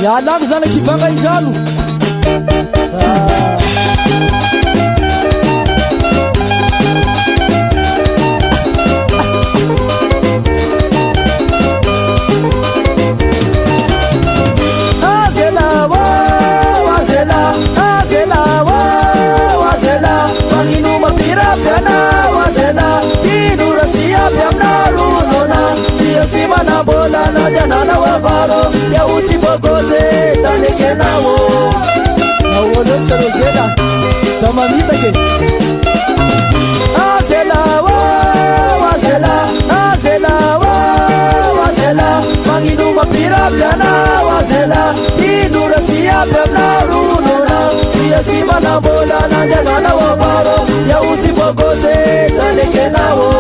Yalano zany kivanga izano Simana bola na jana na wafaro ya usibogose taneke nawo nawono sharozela tamamita ke azela wa azela manginu mapira pyana wazela inura siya pyana runona ya simana bola na jana na wafaro ya usibogose taneke nawo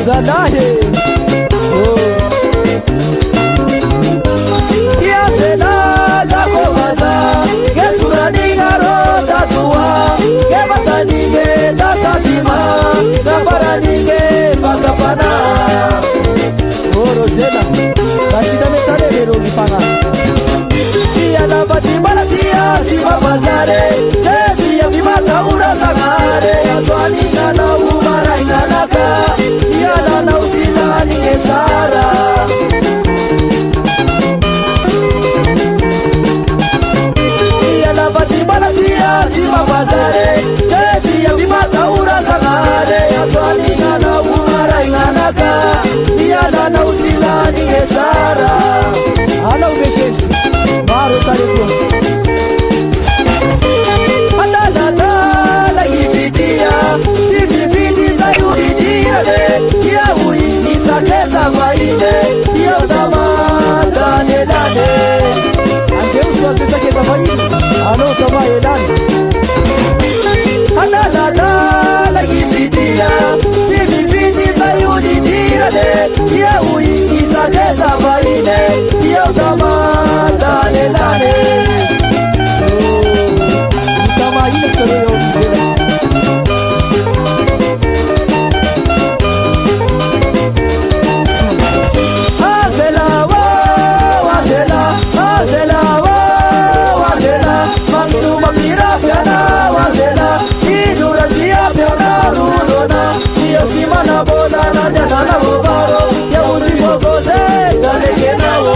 Zalahe ya zela da komaza gesurani garo da tua ke bataninge da satima da paraninge pakapana oro zela basida metale vero lifana ya la batibala dia si babazare te via vimata ura zagare ya twaninga na umara inanaka yala na usilani kesara yala batibala dia sima bazare tevi ya bimata urazangare yatwaninga na umara inganaka yala na usilani kesara ala ubeshenshi maro sare kwa adala ifidia simifidi za yuridira ya uini sakeza vaine ya utamata nelane ante uswaze sakeza vaine ano utama elane adala ifidia simifidi za yuridira ya uini sakeza vaine ya utamata nelane utama ile tsaro ya ubizela simana bola na jana na bobaro ya usibogose daleke nawo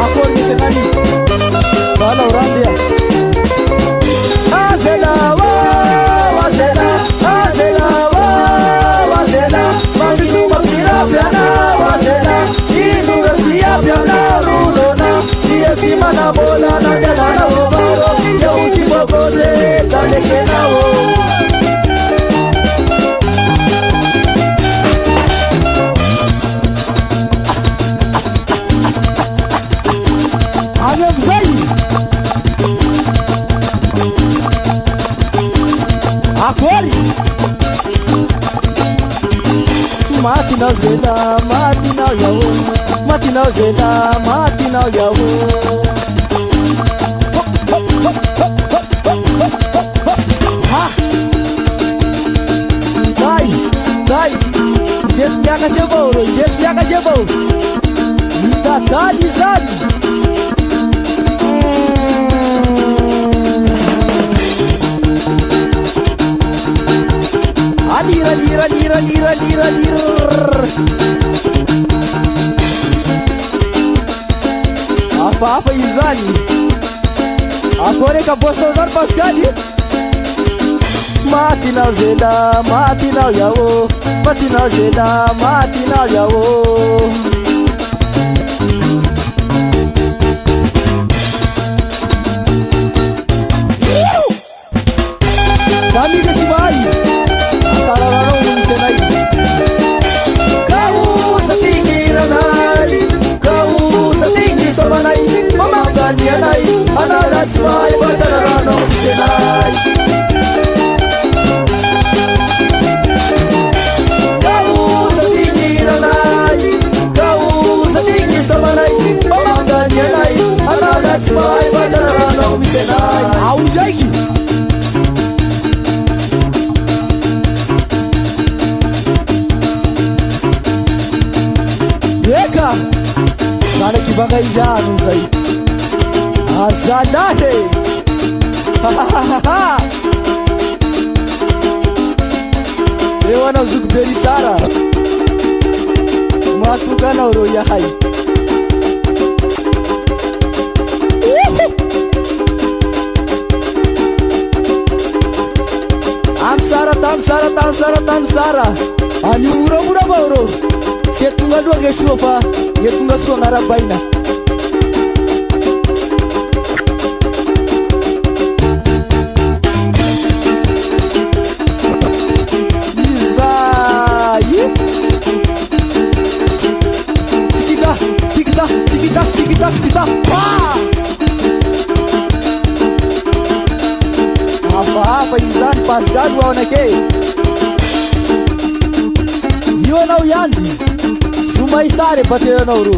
akor misenani bala urambia azela mangilu mapira pyana wazela inura siya pyana rulona ya simana bola na jana na bobaro ya usibogose daleke nawo Matina zela, matina yawo, matina zela, matina yawo. Ha, dai, desmiaga jebou, ita dali zali. Lira. Apa izali? Agora que a bosta usar pascali. Matina yawo, matina zela, matina yawo. Camisa se vai. Asararão no senai. Kau satingi somanai. Mama kanianai. Anara simai pasararão no senai. Kau satingi ranai. vangaijano zay azalahy eo anao zoko berisara matoka anao rô yahay tamsara ani ura bauro setunga dua ge sofa yetunga so ngarabaina izai tikita apa izan pas gadu aonake io anao ianzy somaisary bateranao ro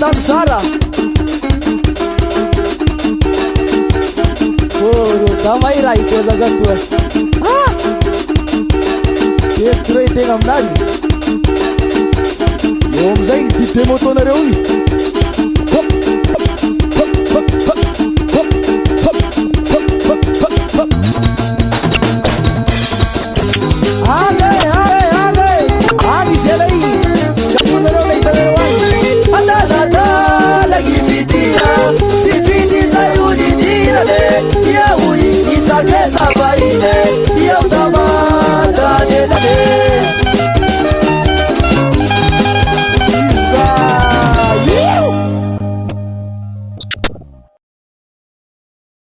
tamsara ro tamairay tozazatoa tetro i tegna aminazy eo amizay dipe motonareo igny